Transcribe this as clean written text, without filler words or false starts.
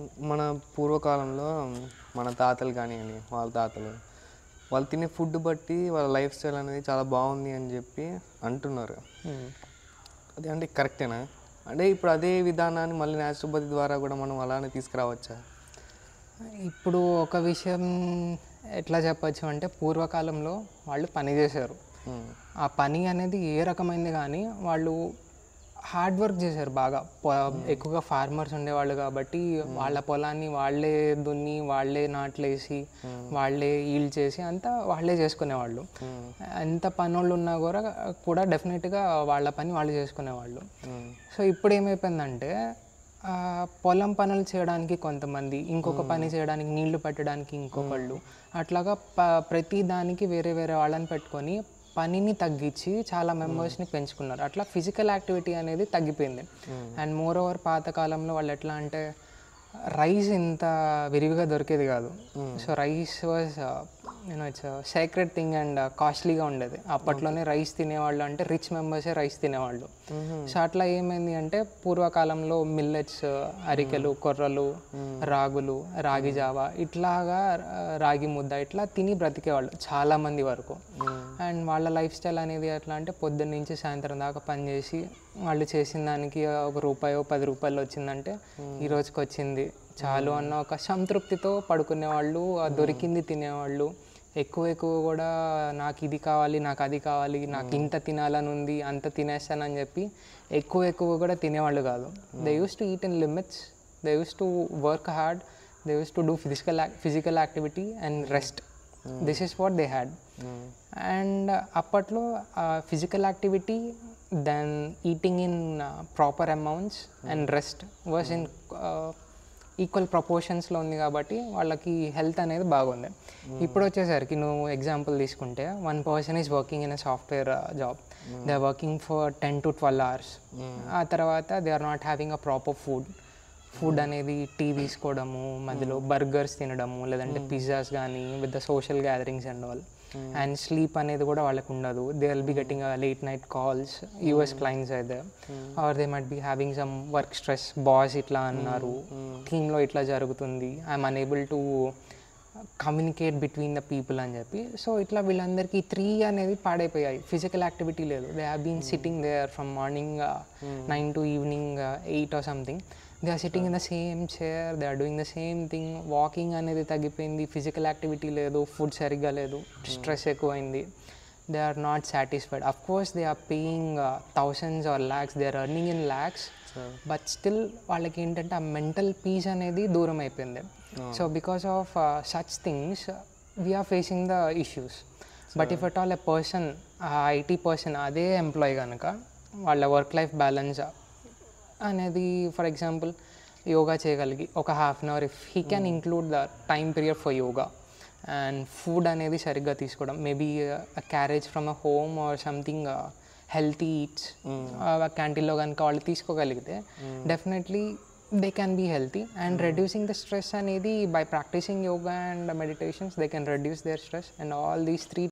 మన పూర్వకాలంలో మన తాతలు కానియండి, వాళ్ళ తాతలు, వాళ్ళు తినే ఫుడ్ బట్టి వాళ్ళ లైఫ్ స్టైల్ అనేది చాలా బాగుంది అని చెప్పి అంటున్నారు. హ్మ్. అది అంటే కరెక్టేనా? అంటే ఇప్పుడు అదే విధానాన్ని మళ్ళీ న్యాచురోపతి ద్వారా కూడా మనం అలానే తీసుకురావచ్చా? ఇప్పుడు ఒక విషయం ఎట్లా చెప్పొచ్చు అంటే పూర్వకాలంలో వాళ్ళు పని చేశారు. హ్మ్. ఆ పని అనేది ఏ రకమైంది కానీ వాళ్ళు హార్డ్ వర్క్ చేశారు బాగా. ఎక్కువగా ఫార్మర్స్ ఉండేవాళ్ళు కాబట్టి వాళ్ళ పొలాన్ని వాళ్ళే దున్ని, వాళ్ళే నాట్లేసి, వాళ్ళే ఈల్డ్ చేసి అంతా వాళ్ళే చేసుకునేవాళ్ళు. ఎంత పనోళ్ళు ఉన్నా కూడా డెఫినెట్గా వాళ్ళ పని వాళ్ళు చేసుకునేవాళ్ళు. సో ఇప్పుడు ఏమైపోయిందంటే పొలం పనులు చేయడానికి కొంతమంది, ఇంకొక పని చేయడానికి నీళ్లు పెట్టడానికి ఇంకొకళ్ళు, అట్లాగా ప్రతి దానికి వేరే వేరే వాళ్ళని పెట్టుకొని పనిని తగ్గించి చాలా మెంబర్స్ని పెంచుకున్నారు. అట్లా ఫిజికల్ యాక్టివిటీ అనేది తగ్గిపోయింది. అండ్ మోర్ ఓవర్ పాతకాలంలో వాళ్ళు ఎట్లా అంటే రైస్ ఇంత విరివిగా దొరికేది కాదు. So rice was it's sacred thing and కాస్ట్లీగా ఉండేది. అప్పట్లోనే రైస్ తినేవాళ్ళు అంటే రిచ్ మెంబర్సే రైస్ తినేవాళ్ళు. సో అట్లా ఏమైంది అంటే పూర్వకాలంలో మిల్లెట్స్, అరికెలు, కొర్రలు, రాగులు, రాగి జావా ఇట్లాగా రాగి ముద్ద ఇట్లా తిని బ్రతికేవాళ్ళు చాలామంది వరకు. అండ్ వాళ్ళ లైఫ్ స్టైల్ అనేది ఎట్లా అంటే పొద్దున్న నుంచి సాయంత్రం దాకా పనిచేసి వాళ్ళు చేసిన దానికి ఒక రూపాయో 10 రూపాయలు వచ్చిందంటే ఈ రోజుకి వచ్చింది చాలు అన్న ఒక సంతృప్తితో పడుకునేవాళ్ళు, దొరికింది తినేవాళ్ళు. ఎక్కువ కూడా నాకు ఇది కావాలి, నాకు అది కావాలి, నాకు ఇంత తినాలని ఉంది, అంత తినేస్తానని చెప్పి ఎక్కువ కూడా తినేవాళ్ళు కాదు. They use to eat in limits, they use to work hard, they use to do physical activity and rest. This is what they had. And అప్పట్లో physical activity then eating in proper amounts and rest was in equal ప్రపోర్షన్స్లో ఉంది కాబట్టి వాళ్ళకి health అనేది బాగుంది. ఇప్పుడు వచ్చేసరికి నువ్వు ఎగ్జాంపుల్ తీసుకుంటే one person is working in a software job, they are working for 10 to 12 hours. ఆ తర్వాత they are not having a proper food అనేది టీ తీసుకోవడము, మధ్యలో బర్గర్స్ తినడము, లేదంటే పిజ్జాస్ కానీ with the social gatherings and all. And sleep అనేది కూడా వాళ్ళకు ఉండదు. They will be getting late night calls, US clients అయితే, or they might be having some work stress, boss ఇట్లా అన్నారు, టీంలో ఇట్లా జరుగుతుంది, I'm unable to communicate between the people అని చెప్పి. సో ఇట్లా వీళ్ళందరికీ 3 అనేది పాడైపోయాయి. ఫిజికల్ యాక్టివిటీ లేదు. They have been sitting there from morning 9 to evening 8 or something. They are sitting in the same chair, they are doing the same thing. Walking అనేది తగ్గిపోయింది, physical activity లేదు, ఫుడ్ సరిగ్గా లేదు, స్ట్రెస్ ఎక్కువైంది. They are not satisfied. Of course they are paying thousands or lakhs, they are earning in lakhs, but still వాళ్ళకి ఏంటంటే ఆ mental peace అనేది దూరం అయిపోయింది. So because of such things we are facing the issues. But if at all a person, IT person అదే employee కనుక వాళ్ళ work life balance అనేది ఫర్ ఎగ్జాంపుల్ యోగా చేయగలిగి ఒక half an hour if he can include the time period for yoga and food అనేది సరిగ్గా తీసుకోవడం, maybe carriage from a home or something healthy eats క్యాంటీన్లో కనుక వాళ్ళు తీసుకోగలిగితే definitely they can be healthy. And reducing the stress anedi by practicing yoga and meditations, they can reduce their stress. And all these 3